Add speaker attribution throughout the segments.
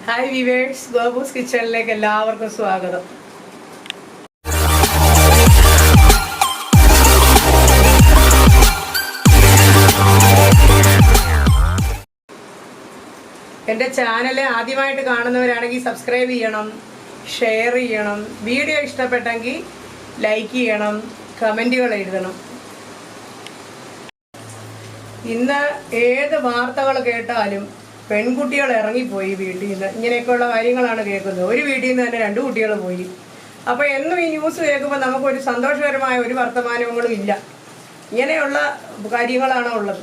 Speaker 1: Hi viewers, ഗോപൂസ് കിച്ചണിലേക്ക് എല്ലാവർക്കും സ്വാഗതം. എൻ്റെ ചാനൽ ആദ്യമായിട്ട് കാണുന്നവരാണെങ്കിൽ സബ്സ്ക്രൈബ് ചെയ്യണം, ഷെയർ ചെയ്യണം, വീഡിയോ ഇഷ്ടപ്പെട്ടെങ്കിൽ ലൈക്ക് ചെയ്യണം, കമൻറ്റുകൾ എഴുതണം. ഇന്ന് ഏത് വാർത്തകൾ കേട്ടാലും പെൺകുട്ടികൾ ഇറങ്ങിപ്പോയി വീട്ടിൽ നിന്ന്, ഇങ്ങനെയൊക്കെയുള്ള കാര്യങ്ങളാണ് കേൾക്കുന്നത്. ഒരു വീട്ടിൽ നിന്ന് തന്നെ 2 കുട്ടികൾ പോയി. അപ്പോൾ എന്നും ഈ ന്യൂസ് കേൾക്കുമ്പോൾ നമുക്കൊരു സന്തോഷകരമായ ഒരു വർത്തമാനങ്ങളും ഇല്ല. ഇങ്ങനെയുള്ള കാര്യങ്ങളാണ് ഉള്ളത്.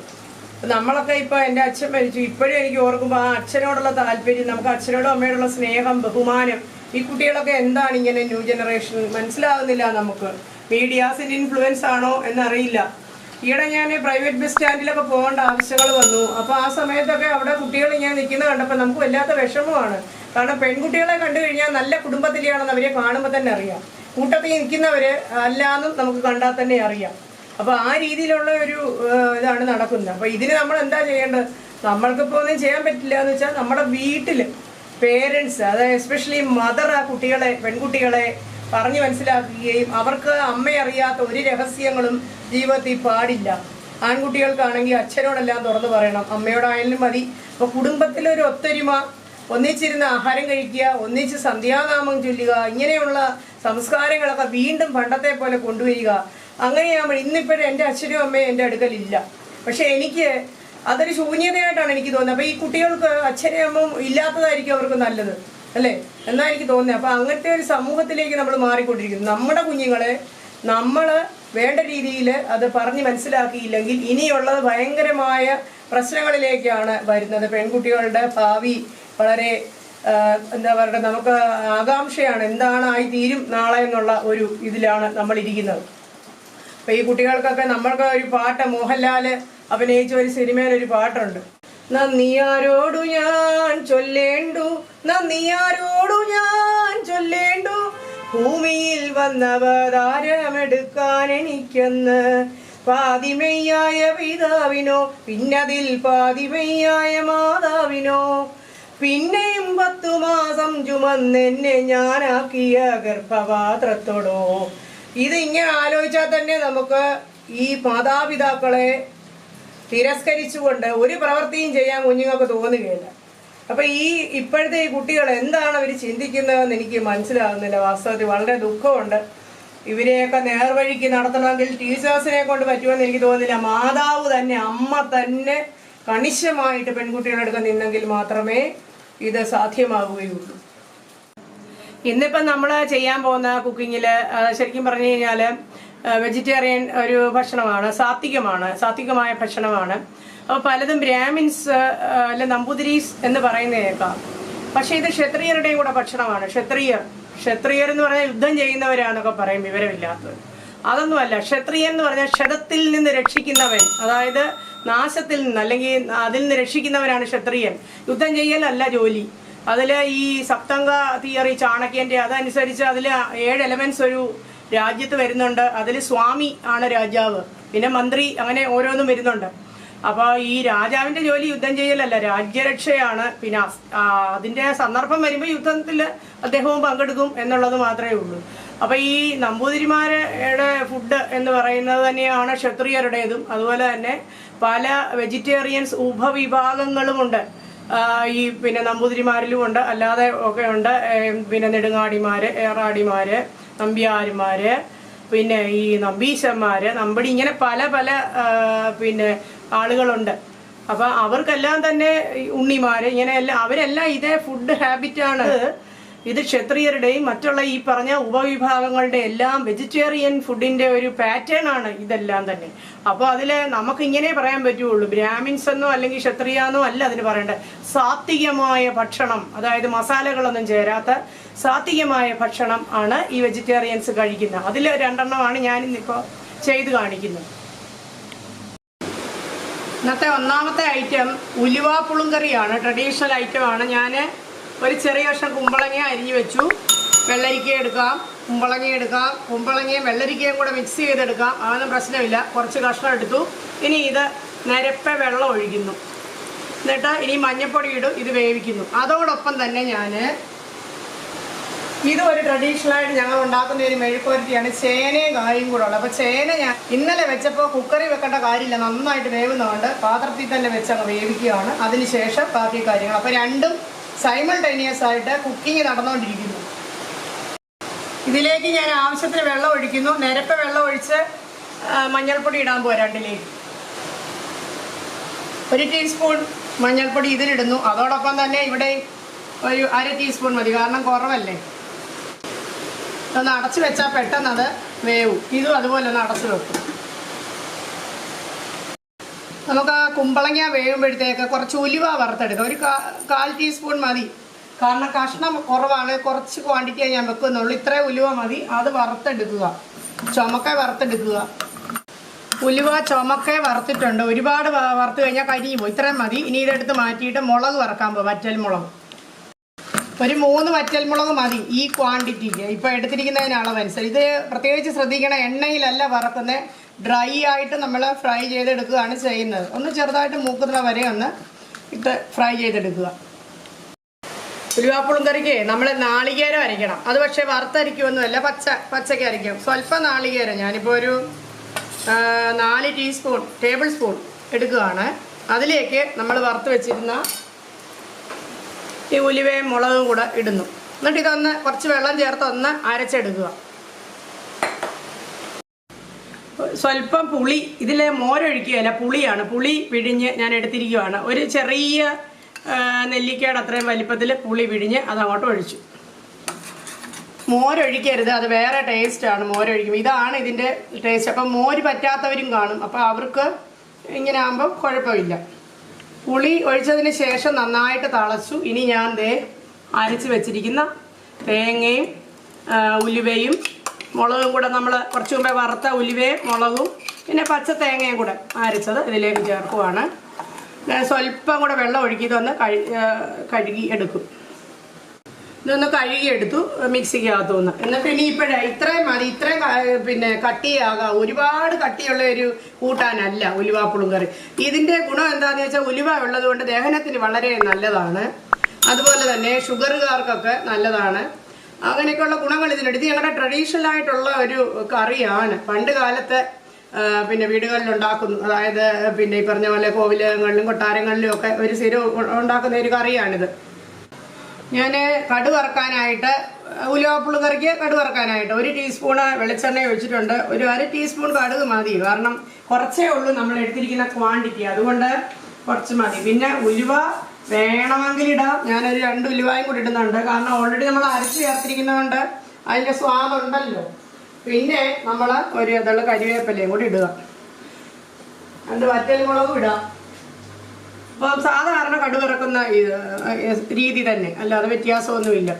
Speaker 1: നമ്മളൊക്കെ ഇപ്പോൾ എൻ്റെ അച്ഛൻ മരിച്ചു, ഇപ്പോഴും എനിക്ക് ഓർക്കുമ്പോൾ ആ അച്ഛനോടുള്ള താല്പര്യം, നമുക്ക് അച്ഛനോടും അമ്മയോടുള്ള സ്നേഹം, ബഹുമാനം, ഈ കുട്ടികളൊക്കെ എന്താണ് ഇങ്ങനെ ന്യൂ ജനറേഷൻ മനസ്സിലാകുന്നില്ല. നമുക്ക് മീഡിയാസിൻ്റെ ഇൻഫ്ലുവൻസ് ആണോ എന്നറിയില്ല. ഈയിടെ ഞാൻ പ്രൈവറ്റ് ബസ് സ്റ്റാൻഡിലൊക്കെ പോകേണ്ട ആവശ്യങ്ങൾ വന്നു. അപ്പോൾ ആ സമയത്തൊക്കെ അവിടെ കുട്ടികൾ ഇങ്ങനെ നിൽക്കുന്നത് കണ്ടപ്പോൾ നമുക്ക് വല്ലാത്ത വിഷമമാണ്. കാരണം പെൺകുട്ടികളെ കണ്ടു കഴിഞ്ഞാൽ നല്ല കുടുംബത്തിലെയാണെന്ന് അവരെ കാണുമ്പോൾ തന്നെ അറിയാം. കൂട്ടത്തിൽ നിൽക്കുന്നവർ അല്ലാന്നും നമുക്ക് കണ്ടാൽ തന്നെ അറിയാം. അപ്പോൾ ആ രീതിയിലുള്ള ഒരു ഇതാണ് നടക്കുന്നത്. അപ്പോൾ ഇതിന് നമ്മൾ എന്താ ചെയ്യേണ്ടത്? നമ്മൾക്കിപ്പോൾ ഒന്നും ചെയ്യാൻ പറ്റില്ല എന്ന് വെച്ചാൽ നമ്മുടെ വീട്ടിൽ പേരൻസ്, അതായത് എസ്പെഷ്യലി മദർ ആ കുട്ടികളെ, പെൺകുട്ടികളെ പറഞ്ഞ് മനസ്സിലാക്കുകയും അവർക്ക് അമ്മയറിയാത്ത ഒരു രഹസ്യങ്ങളും ജീവിതത്തിൽ പാടില്ല. ആൺകുട്ടികൾക്കാണെങ്കിൽ അച്ഛനോടെല്ലാം തുറന്നു പറയണം, അമ്മയോടായാലും മതി. അപ്പോൾ കുടുംബത്തിലൊരു ഒത്തൊരുമ, ഒന്നിച്ചിരുന്ന് ആഹാരം കഴിക്കുക, ഒന്നിച്ച് സന്ധ്യാനാമം ചൊല്ലുക, ഇങ്ങനെയുള്ള സംസ്കാരങ്ങളൊക്കെ വീണ്ടും പണ്ടത്തെ പോലെ കൊണ്ടുവരിക. അങ്ങനെയാകുമ്പോൾ ഇന്നിപ്പോഴും എൻ്റെ അച്ഛനും അമ്മയും എൻ്റെ അടുക്കലില്ല. പക്ഷെ എനിക്ക് അതൊരു ശൂന്യതയായിട്ടാണ് എനിക്ക് തോന്നുന്നത്. അപ്പോൾ ഈ കുട്ടികൾക്ക് അച്ഛനും അമ്മയും ഇല്ലാത്തതായിരിക്കും അവർക്ക് നല്ലത്, അല്ലേ എന്നാ എനിക്ക് തോന്നുന്നത്. അപ്പോൾ അങ്ങനത്തെ ഒരു സമൂഹത്തിലേക്ക് നമ്മൾ മാറിക്കൊണ്ടിരിക്കുന്നു. നമ്മുടെ കുഞ്ഞുങ്ങളെ നമ്മൾ വേണ്ട രീതിയിൽ അത് പറഞ്ഞ് മനസ്സിലാക്കിയില്ലെങ്കിൽ ഇനിയുള്ളത് ഭയങ്കരമായ പ്രശ്നങ്ങളിലേക്കാണ് വരുന്നത്. പെൺകുട്ടികളുടെ ഭാവി വളരെ എന്താ പറയുക, നമുക്ക് ആകാംക്ഷയാണ്, എന്താണ് ആയി തീരും നാളെ എന്നുള്ള ഒരു ഇതിലാണ് നമ്മളിരിക്കുന്നത്. അപ്പോൾ ഈ കുട്ടികൾക്കൊക്കെ നമ്മൾക്ക് ഒരു പാട്ട്, മോഹൻലാൽ അഭിനയിച്ച ഒരു സിനിമയിലൊരു പാട്ടുണ്ട്, നന്ദിയാരോടു ഞാൻ ചൊല്ലേണ്ടു, നന്ദിയാരോടു ഞാൻ ചൊല്ലേണ്ടു, ഭൂമിയിൽ വന്നവതാരമെടുക്കാൻ എനിക്കെന്ന്, പാതിമയ്യായ പിതാവിനോ പിന്നതിൽ പാതിമയ്യായ മാതാവിനോ, പിന്നെയും 10 മാസം ചുമന്നെന്നെ ഞാനാക്കിയ ഗർഭപാത്രത്തോടോ. ഇത് ഇങ്ങനെ ആലോചിച്ചാൽ തന്നെ നമുക്ക് ഈ മാതാപിതാക്കളെ തിരസ്കരിച്ചുകൊണ്ട് ഒരു പ്രവൃത്തിയും ചെയ്യാൻ കുഞ്ഞുങ്ങൾക്ക് തോന്നുകയില്ല. അപ്പം ഇപ്പോഴത്തെ ഈ കുട്ടികൾ എന്താണ് അവർ ചിന്തിക്കുന്നതെന്ന് എനിക്ക് മനസ്സിലാകുന്നില്ല. വാസ്തവത്തിൽ വളരെ ദുഃഖമുണ്ട്. ഇവരെയൊക്കെ നേർവഴിക്ക് നടത്തണമെങ്കിൽ ടീച്ചേഴ്സിനെ കൊണ്ട് പറ്റുമെന്ന് എനിക്ക് തോന്നുന്നില്ല. മാതാവ് തന്നെ, അമ്മ തന്നെ കണിശമായിട്ട് പെൺകുട്ടികളുടെ അടുത്ത് നിന്നെങ്കിൽ മാത്രമേ ഇത് സാധ്യമാവുകയുള്ളൂ. ഇന്നിപ്പം നമ്മൾ ചെയ്യാൻ പോകുന്ന കുക്കിങ്ങിൽ ശരിക്കും പറഞ്ഞു കഴിഞ്ഞാൽ വെജിറ്റേറിയൻ ഒരു ഭക്ഷണമാണ്, സാത്വികമായ ഭക്ഷണമാണ്. അപ്പോൾ പലതും ബ്രാഹ്മിൻസ് അല്ലെ നമ്പൂതിരീസ് എന്ന് പറയുന്നതേക്കാം. പക്ഷേ ഇത് ക്ഷത്രിയരുടെയും കൂടെ ഭക്ഷണമാണ്. ക്ഷത്രിയർ എന്ന് പറഞ്ഞാൽ യുദ്ധം ചെയ്യുന്നവരാന്നൊക്കെ പറയും വിവരമില്ലാത്തത്. അതൊന്നുമല്ല. ക്ഷത്രിയൻ എന്ന് പറഞ്ഞാൽ ക്ഷതത്തിൽ നിന്ന് രക്ഷിക്കുന്നവൻ, അതായത് നാശത്തിൽ നിന്ന് അല്ലെങ്കിൽ അതിൽ നിന്ന് രക്ഷിക്കുന്നവനാണ് ക്ഷത്രിയൻ. യുദ്ധം ചെയ്യലല്ല ജോലി. അതിൽ ഈ സപ്തംഗ തിയറി ചാണക്യൻ്റെ അതനുസരിച്ച് അതിൽ 7 എലമെന്റ്സ് ഒരു രാജ്യത്ത് വരുന്നുണ്ട്. അതിൽ സ്വാമി ആണ് രാജാവ്, പിന്നെ മന്ത്രി, അങ്ങനെ ഓരോന്നും വരുന്നുണ്ട്. അപ്പോൾ ഈ രാജാവിൻ്റെ ജോലി യുദ്ധം ചെയ്യലല്ല, രാജ്യരക്ഷയാണ്. പിന്നെ അതിൻ്റെ സന്ദർഭം വരുമ്പോൾ യുദ്ധത്തിൽ അദ്ദേഹവും പങ്കെടുക്കും എന്നുള്ളത് മാത്രമേ ഉള്ളൂ. അപ്പോൾ ഈ നമ്പൂതിരിമാരുടെ ഫുഡ് എന്ന് പറയുന്നത് തന്നെയാണ് ക്ഷത്രിയരുടേതും. അതുപോലെ തന്നെ പല വെജിറ്റേറിയൻസ് ഉപവിഭാഗങ്ങളുമുണ്ട്. ഈ പിന്നെ നമ്പൂതിരിമാരിലും ഉണ്ട്, അല്ലാതെ ഒക്കെ ഉണ്ട്. പിന്നെ നെടുങ്ങാടിമാർ, ഏറാടിമാർ, നമ്പ്യാരുമാർ, പിന്നെ ഈ നമ്പീശന്മാർ, നമ്പടി, ഇങ്ങനെ പല പിന്നെ ആളുകളുണ്ട്. അപ്പം അവർക്കെല്ലാം തന്നെ ഉണ്ണിമാർ, ഇങ്ങനെയെല്ലാം അവരെല്ലാം ഇതേ ഫുഡ് ഹാബിറ്റാണ്. ഇത് ക്ഷത്രിയരുടെയും മറ്റുള്ള ഈ പറഞ്ഞ ഉപവിഭാഗങ്ങളുടെ എല്ലാം വെജിറ്റേറിയൻ ഫുഡിൻ്റെ ഒരു പാറ്റേൺ ആണ് ഇതെല്ലാം തന്നെ. അപ്പോൾ അതിൽ നമുക്കിങ്ങനെ പറയാൻ പറ്റുള്ളൂ, ബ്രാഹ്മിൻസ് എന്നോ അല്ലെങ്കിൽ ക്ഷത്രിയാന്നോ അല്ല അതിന് പറയേണ്ടത്. സാത്വികമായ ഭക്ഷണം, അതായത് മസാലകളൊന്നും ചേരാത്ത സാത്വികമായ ഭക്ഷണം ആണ് ഈ വെജിറ്റേറിയൻസ് കഴിക്കുന്നത്. അതിൽ 2 എണ്ണമാണ് ഞാനിന്നിപ്പോൾ ചെയ്ത് കാണിക്കുന്നത്. ഇന്നത്തെ ഒന്നാമത്തെ ഐറ്റം ഉലുവ പുളുങ്കറിയാണ്. ട്രഡീഷണൽ ഐറ്റമാണ്. ഞാൻ ഒരു ചെറിയ കഷ്ണം കുമ്പളങ്ങ അരിഞ്ഞു വെച്ചു. വെള്ളരിക്ക എടുക്കാം, കുമ്പളങ്ങ എടുക്കാം. കുമ്പളങ്ങയും വെള്ളരിക്കയും കൂടെ മിക്സ് ചെയ്തെടുക്കാം, അതൊന്നും പ്രശ്നമില്ല. കുറച്ച് കഷ്ണം എടുത്തു. ഇനി ഇത് നിരപ്പ വെള്ളം ഒഴിക്കുന്നു. എന്നിട്ട് ഇനി മഞ്ഞൾപ്പൊടി ഇടും, ഇത് വേവിക്കുന്നു. അതോടൊപ്പം തന്നെ ഞാൻ ഇതും ഒരു ട്രഡീഷണലായിട്ട് ഞങ്ങൾ ഉണ്ടാക്കുന്ന ഒരു മെഴുക്കുവരട്ടിയാണ്. ചേനയും കായും കൂടെ ഉള്ളത്. അപ്പോൾ ചേന ഞാൻ ഇന്നലെ വെച്ചപ്പോൾ കുക്കറിൽ വെക്കേണ്ട കാര്യമില്ല, നന്നായിട്ട് വേവുന്നതുകൊണ്ട് പാത്രത്തിൽ തന്നെ വെച്ച് അങ്ങ് വേവിക്കുകയാണ്. അതിനുശേഷം ബാക്കി കാര്യങ്ങൾ. അപ്പോൾ രണ്ടും സൈമൾട്ടേനിയസ് ആയിട്ട് കുക്കിംഗ് നടന്നുകൊണ്ടിരിക്കുന്നു. ഇതിലേക്ക് ഞാൻ ആവശ്യത്തിന് വെള്ളം ഒഴിക്കുന്നു. നിരപ്പ് വെള്ളം ഒഴിച്ച് മഞ്ഞൾപ്പൊടി ഇടാൻ പോരാ. രണ്ടിലേക്ക് 1 ടീസ്പൂൺ മഞ്ഞൾപ്പൊടി ഇതിലിടുന്നു. അതോടൊപ്പം തന്നെ ഇവിടെ ഒരു 1/2 ടീസ്പൂൺ മതി, കാരണം കുറവല്ലേ. ഒന്ന് അടച്ചു വെച്ചാൽ പെട്ടെന്ന് അത് വേവും. ഇതും അതുപോലെ ഒന്ന് അടച്ചു വെക്കും. നമുക്ക് ആ കുമ്പളങ്ങ വേവുമ്പോഴത്തേക്ക് കുറച്ച് ഉലുവ വറുത്തെടുക്കാം. ഒരു 1/4 ടീസ്പൂൺ മതി, കാരണം കഷ്ണം കുറവാണ്, കുറച്ച് ക്വാണ്ടിറ്റിയേ ഞാൻ വെക്കുന്നുള്ളൂ. ഇത്രയും ഉലുവ മതി. അത് വറുത്തെടുക്കുക, ചുമക്ക വറുത്തെടുക്കുക. ഉലുവ ചുമക്ക വറുത്തിട്ടുണ്ട്. ഒരുപാട് വറുത്ത് കഴിഞ്ഞാൽ കരിഞ്ഞു പോകും. ഇത്രയും മതി. ഇനി ഇതെടുത്ത് മാറ്റിയിട്ട് മുളക് വറക്കാൻ പോകും. വറ്റൽമുളക് ഒരു 3 വറ്റൽമുളക് മതി ഈ ക്വാണ്ടിറ്റിക്ക്. ഇപ്പോൾ എടുത്തിരിക്കുന്നതിന് അളവനുസരിച്ച്. ഇത് പ്രത്യേകിച്ച് ശ്രദ്ധിക്കണം, എണ്ണയിലല്ല വറക്കുന്നത്, ഡ്രൈ ആയിട്ട് നമ്മൾ ഫ്രൈ ചെയ്തെടുക്കുകയാണ് ചെയ്യുന്നത്. ഒന്ന് ചെറുതായിട്ട് മൂക്കുന്ന വരെ ഒന്ന് ഇട്ട് ഫ്രൈ ചെയ്തെടുക്കുക. ഉലുവാപ്പുളും കറിക്ക് നമ്മൾ നാളികേരം അരയ്ക്കണം. അത് പക്ഷേ വറുത്തരയ്ക്കുമൊന്നുമല്ല, പച്ചയ്ക്ക് അരയ്ക്കും. സ്വല്പം നാളികേരം ഞാനിപ്പോൾ ഒരു 4 ടേബിൾ സ്പൂൺ എടുക്കുകയാണ്. അതിലേക്ക് നമ്മൾ വറുത്ത് വെച്ചിരുന്ന ഈ ഉലുവയും മുളകും കൂടെ ഇടുന്നു. എന്നിട്ട് ഇതൊന്ന് കുറച്ച് വെള്ളം ചേർത്ത് ഒന്ന് അരച്ചെടുക്കുക. സ്വല്പം പുളി, ഇതിലെ മോരൊഴിക്കുകയല്ല, പുളിയാണ്. പുളി പിഴിഞ്ഞ് ഞാൻ എടുത്തിരിക്കുകയാണ്. ഒരു ചെറിയ നെല്ലിക്കയുടെ അത്രയും വലിപ്പത്തിൽ പുളി പിഴിഞ്ഞ് അതങ്ങോട്ട് ഒഴിച്ചു. മോരൊഴിക്കരുത്, അത് വേറെ ടേസ്റ്റാണ് മോരൊഴിക്കുമ്പോൾ. ഇതാണ് ഇതിൻ്റെ ടേസ്റ്റ്. അപ്പം മോര് പറ്റാത്തവരും കാണും, അപ്പോൾ അവർക്ക് ഇങ്ങനെ ആകുമ്പോൾ കുഴപ്പമില്ല. പുളി ഒഴിച്ചതിന് ശേഷം നന്നായിട്ട് തിളച്ചു. ഇനി ഞാൻ അരച്ച് വെച്ചിരിക്കുന്ന തേങ്ങയും ഉലുവയും മുളകും കൂടെ, നമ്മൾ കുറച്ച് മുമ്പേ വറുത്ത ഉലുവയും മുളകും പിന്നെ പച്ച തേങ്ങയും കൂടെ അരച്ചത് ഇതിലേക്ക് ചേർക്കുവാണ്. സ്വല്പം കൂടെ വെള്ളം ഒഴുക്കി ഇതൊന്ന് കഴുകി എടുക്കും. ഇതൊന്ന് കഴുകിയെടുത്തു മിക്സിക്കകത്തു നിന്ന്. എന്നിട്ട് ഇനി ഇത്രയും മതി. ഇത്രയും പിന്നെ കട്ടിയാകാം. ഒരുപാട് കട്ടിയുള്ള ഒരു കൂട്ടാനല്ല ഉലുവാപ്പുളും കറി. ഇതിൻ്റെ ഗുണം എന്താണെന്ന് വെച്ചാൽ ഉലുവ ഉള്ളത് കൊണ്ട് ദഹനത്തിന് വളരെ നല്ലതാണ്. അതുപോലെ തന്നെ ഷുഗറുകാർക്കൊക്കെ നല്ലതാണ്. അങ്ങനെയൊക്കെയുള്ള ഗുണങ്ങൾ ഇതിലുണ്ട്. ഇത് ഞങ്ങളുടെ ട്രഡീഷണൽ ആയിട്ടുള്ള ഒരു കറിയാണ്. പണ്ട് കാലത്ത് പിന്നെ വീടുകളിൽ ഉണ്ടാക്കുന്നു. അതായത് പിന്നെ ഈ പറഞ്ഞ പോലെ കോവിലങ്ങളിലും കൊട്ടാരങ്ങളിലും ഒക്കെ ഒരു സ്ഥിരം ഉണ്ടാക്കുന്ന ഒരു കറിയാണിത്. ഞാൻ കടുക് വറുക്കാനായിട്ട്, ഉലുവാപ്പുളും കറിക്ക് കടുക് വറുക്കാനായിട്ട് 1 ടീസ്പൂണ് വെളിച്ചെണ്ണ ഒഴിച്ചിട്ടുണ്ട്. ഒരു 1/2 ടീസ്പൂൺ കടുക് മതി, കാരണം കുറച്ചേ ഉള്ളൂ നമ്മൾ എടുത്തിരിക്കുന്ന ക്വാണ്ടിറ്റി, അതുകൊണ്ട് കുറച്ച് മതി. പിന്നെ ഉലുവ വേണമെങ്കിൽ ഇടാം. ഞാനൊരു 2 ഉലുവായും കൂടി ഇടുന്നുണ്ട്, കാരണം ഓൾറെഡി നമ്മൾ അരച്ച് ചേർത്തിരിക്കുന്നതുകൊണ്ട് അതിൻ്റെ സ്വാദുണ്ടല്ലോ. പിന്നെ നമ്മൾ ഒരു ഇതള് കരിവേപ്പിലയും കൂടി ഇടുക. 2 വറ്റൽമുളകും ഇടാം. അപ്പം സാധാരണ കടുക് വറക്കുന്ന രീതി തന്നെ, അല്ലാതെ വ്യത്യാസമൊന്നുമില്ല.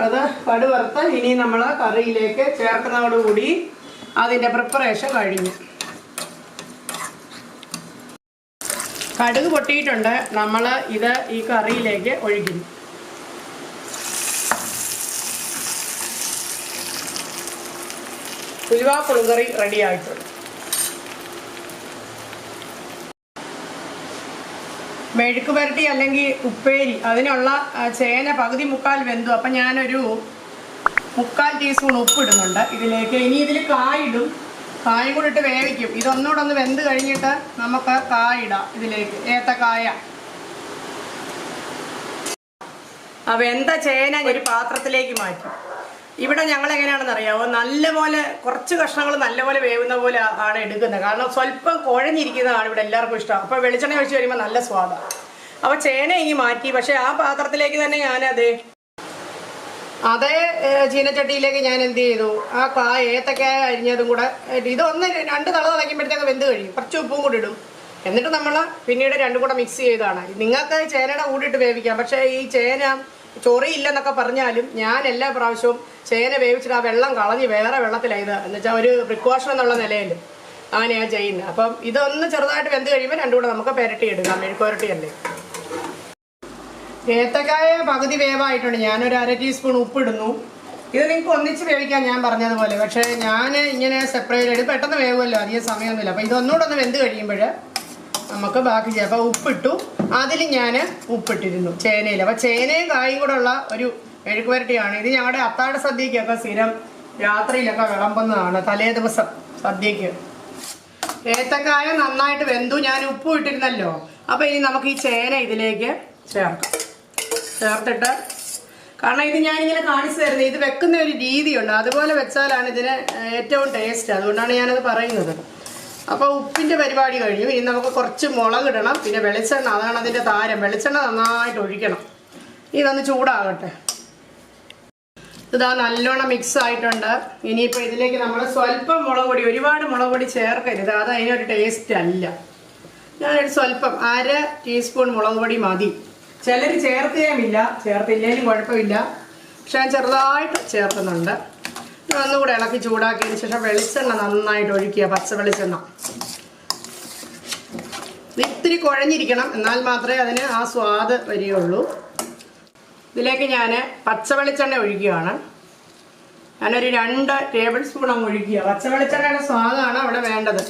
Speaker 1: അത് കടുക് വറുത്ത് ഇനി നമ്മൾ കറിയിലേക്ക് ചേർക്കുന്നതോടുകൂടി അതിൻ്റെ പ്രിപ്പറേഷൻ കഴിഞ്ഞു. കടുക് പൊട്ടിയിട്ടുണ്ട്. നമ്മൾ ഇത് ഈ കറിയിലേക്ക് ഒഴിക്കുന്നു. ഉലുവാപ്പുളും കറി റെഡി ആയിട്ടുണ്ട്. മെഴുക്ക് പുരട്ടി അല്ലെങ്കിൽ ഉപ്പേരി, അതിനുള്ള ചേന പകുതി മുക്കാൽ വെന്തു. അപ്പം ഞാനൊരു 3/4 ടീസ്പൂൺ ഉപ്പിടുന്നുണ്ട് ഇതിലേക്ക്. ഇനി ഇതിൽ കായിടും, കായും കൂടി ഇട്ട് വേവിക്കും. ഇതൊന്നുകൂടെ ഒന്ന് വെന്ത് കഴിഞ്ഞിട്ട് നമുക്ക് കായിടാം ഇതിലേക്ക്, ഏത്തക്കായ. ആ വെന്ത ചേന ഒരു പാത്രത്തിലേക്ക് മാറ്റും. ഇവിടെ ഞങ്ങൾ എങ്ങനെയാണെന്ന് അറിയാമോ, നല്ലപോലെ കുറച്ച് കഷ്ണങ്ങൾ നല്ലപോലെ വേവുന്ന പോലെ ആണ് എടുക്കുന്നത്. കാരണം സ്വല്പം കുഴഞ്ഞിരിക്കുന്നതാണ് ഇവിടെ എല്ലാവർക്കും ഇഷ്ടം. അപ്പോൾ വെളിച്ചെണ്ണ ഒഴിച്ച് കഴിയുമ്പോൾ നല്ല സ്വാദാണ്. അപ്പോൾ ചേന ഇങ്ങി മാറ്റി. പക്ഷേ ആ പാത്രത്തിലേക്ക് തന്നെ അതേ ചീനച്ചട്ടിയിലേക്ക് ഞാൻ എന്ത് ചെയ്തു, ആ ഏത്തക്കായ അരിഞ്ഞതും കൂടെ ഇതൊന്ന് 2 തള തിളയ്ക്കുമ്പോഴത്തേക്ക് വെന്ത് കഴിയും. കുറച്ച് ഉപ്പും കൂടി ഇടും. എന്നിട്ട് നമ്മൾ പിന്നീട് 2 കൂടെ മിക്സ് ചെയ്താണ്. നിങ്ങൾക്ക് ചേനയുടെ കൂടിയിട്ട് വേവിക്കാം. പക്ഷേ ഈ ചേന ചൊറിയില്ലെന്നൊക്കെ പറഞ്ഞാലും ഞാൻ എല്ലാ പ്രാവശ്യവും ചേന വേവിച്ചിട്ട് ആ വെള്ളം കളഞ്ഞ് വേറെ വെള്ളത്തിലായത്, എന്നുവെച്ചാൽ ഒരു പ്രിക്കോഷൻ എന്നുള്ള നിലയിൽ അങ്ങനെയാണ് ചെയ്യുന്നത്. അപ്പം ഇതൊന്ന് ചെറുതായിട്ട് വെന്ത് കഴിയുമ്പോൾ 2 കൂടെ നമുക്ക് പുരട്ടിയെടുക്കാം. മെഴുക്കുരട്ടിയല്ലേ. ഏത്തക്കായ പകുതി വേവായിട്ടുണ്ട്. ഞാനൊരു 1/2 ടീസ്പൂൺ ഉപ്പിടുന്നു. ഇത് നിങ്ങൾക്ക് ഒന്നിച്ച് വേവിക്കാൻ ഞാൻ പറഞ്ഞതുപോലെ. പക്ഷേ ഞാൻ ഇങ്ങനെ സെപ്പറേറ്റ് ആയിട്ട് പെട്ടെന്ന് വേവുമല്ലോ, അധികം സമയമൊന്നുമില്ല. അപ്പോൾ ഇതൊന്നുകൂടെ ഒന്ന് വെന്ത് കഴിയുമ്പോൾ നമുക്ക് ബാക്കി ചെയ്യാം. അപ്പോൾ ഉപ്പിട്ടു, അതിൽ ഞാൻ ഉപ്പിട്ടിരുന്നു ചേനയിൽ. അപ്പോൾ ചേനയും കായും കൂടെ ഉള്ള ഒരു മെഴുക്ക് പുരട്ടിയാണ് ഇത്. ഞങ്ങളുടെ അത്താഴ സദ്യക്കൊക്കെ സ്ഥിരം രാത്രിയിലൊക്കെ വിളമ്പുന്നതാണ്, തലേ ദിവസം സദ്യക്ക്. ഏത്തക്കായ നന്നായിട്ട് വെന്തു, ഞാൻ ഉപ്പ് ഇട്ടിരുന്നല്ലോ. അപ്പോൾ ഇനി നമുക്ക് ഈ ചേന ഇതിലേക്ക് ചേർത്തിട്ട്, കാരണം ഇത് ഞാനിങ്ങനെ കാണിച്ചു തരുന്നത്, ഇത് വെക്കുന്ന ഒരു രീതിയുണ്ട്, അതുപോലെ വെച്ചാലാണ് ഇതിന് ഏറ്റവും ടേസ്റ്റ്. അതുകൊണ്ടാണ് ഞാനത് പറയുന്നത്. അപ്പോൾ ഉപ്പിൻ്റെ പരിപാടി കഴിഞ്ഞു. ഇനി നമുക്ക് കുറച്ച് മുളക് ഇടണം, പിന്നെ വെളിച്ചെണ്ണ, അതാണ് അതിൻ്റെ താരം. വെളിച്ചെണ്ണ നന്നായിട്ട് ഒഴിക്കണം. ഇതൊന്ന് ചൂടാകട്ടെ. ഇതാ നല്ലോണം മിക്സ് ആയിട്ടുണ്ട്. ഇനിയിപ്പോൾ ഇതിലേക്ക് നമ്മൾ സ്വല്പം മുളക് പൊടി, ഒരുപാട് മുളക് പൊടി ചേർക്കരുത്, അത് അതിനൊരു ടേസ്റ്റ് അല്ല. ഞാനൊരു സ്വല്പം 1/2 ടീസ്പൂൺ മുളക് പൊടി മതി. ചിലർ ചേർക്കുകയുമില്ല, ചേർത്തില്ലേലും കുഴപ്പമില്ല, പക്ഷെ ഞാൻ ചെറുതായിട്ട് ചേർക്കുന്നുണ്ട്. ഒന്നുകൂടെ ഇളക്കി ചൂടാക്കിയതിന് ശേഷം വെളിച്ചെണ്ണ നന്നായിട്ട് ഒഴിക്കുക, പച്ച വെളിച്ചെണ്ണ. ഇത്തിരി കുഴഞ്ഞിരിക്കണം, എന്നാൽ മാത്രമേ അതിന് ആ സ്വാദ് വരികയുള്ളൂ. ഇതിലേക്ക് ഞാൻ പച്ച വെളിച്ചെണ്ണ ഒഴിക്കുകയാണ്. ഞാനൊരു 2 ടേബിൾ സ്പൂൺ അങ്ങ് ഒഴിക്കുക. പച്ച വെളിച്ചെണ്ണയുടെ സ്വാദാണ് അവിടെ വേണ്ടത്.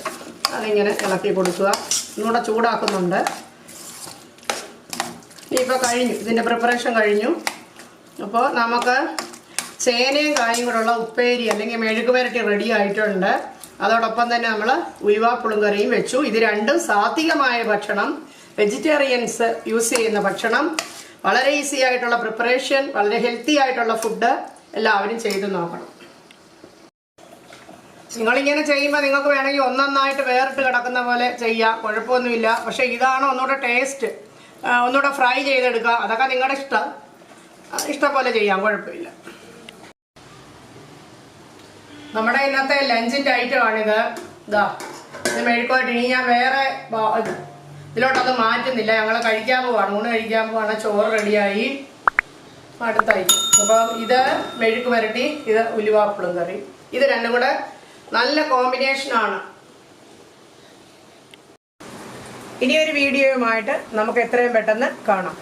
Speaker 1: അതിങ്ങനെ ഇളക്കി കൊടുക്കുക. ഒന്നുകൂടെ ചൂടാക്കുന്നുണ്ട്. ഇനിയിപ്പോൾ കഴിഞ്ഞു, ഇതിൻ്റെ പ്രിപ്പറേഷൻ കഴിഞ്ഞു. അപ്പോൾ നമുക്ക് ചേനയും കായും കൂടെയുള്ള ഉപ്പേരി അല്ലെങ്കിൽ മെഴുക്ക് പുരട്ടി റെഡി ആയിട്ടുണ്ട്. അതോടൊപ്പം തന്നെ നമ്മൾ ഉലുവ പുളിങ്കറിയും വെച്ചു. ഇത് രണ്ടും സാത്വികമായ ഭക്ഷണം, വെജിറ്റേറിയൻസ് യൂസ് ചെയ്യുന്ന ഭക്ഷണം, വളരെ ഈസി ആയിട്ടുള്ള പ്രിപ്പറേഷൻ, വളരെ ഹെൽത്തി ആയിട്ടുള്ള ഫുഡ്. എല്ലാവരും ചെയ്ത് നോക്കണം. നിങ്ങളിങ്ങനെ ചെയ്യുമ്പോൾ നിങ്ങൾക്ക് വേണമെങ്കിൽ ഒന്നൊന്നായിട്ട് വേറിട്ട് കിടക്കുന്ന പോലെ ചെയ്യാം, കുഴപ്പമൊന്നുമില്ല. പക്ഷേ ഇതാണ് ഒന്നുകൂടെ ടേസ്റ്റ്. ഒന്നുകൂടെ ഫ്രൈ ചെയ്തെടുക്കുക, അതൊക്കെ നിങ്ങളുടെ ഇഷ്ടം പോലെ ചെയ്യാം, കുഴപ്പമില്ല. നമ്മുടെ ഇന്നത്തെ ലഞ്ചിൻ്റെ ഐറ്റമാണിത്. ഇത് മെഴുക്കുമായിട്ട് ഇനി ഞാൻ വേറെ ഇതിലോട്ടൊന്നും മാറ്റുന്നില്ല. ഞങ്ങൾ കഴിക്കാൻ പോവാണ്, ഊണ് കഴിക്കാൻ പോവാണ്. ചോറ് റെഡിയായി, അടുത്തായി. അപ്പം ഇത് മെഴുക്ക് പുരട്ടി, ഇത് ഉലുവ പുളിങ്കറി. ഇത് രണ്ടും കൂടെ നല്ല കോമ്പിനേഷനാണ്. ഇനിയൊരു വീഡിയോയുമായിട്ട് നമുക്ക് എത്രയും പെട്ടെന്ന് കാണാം.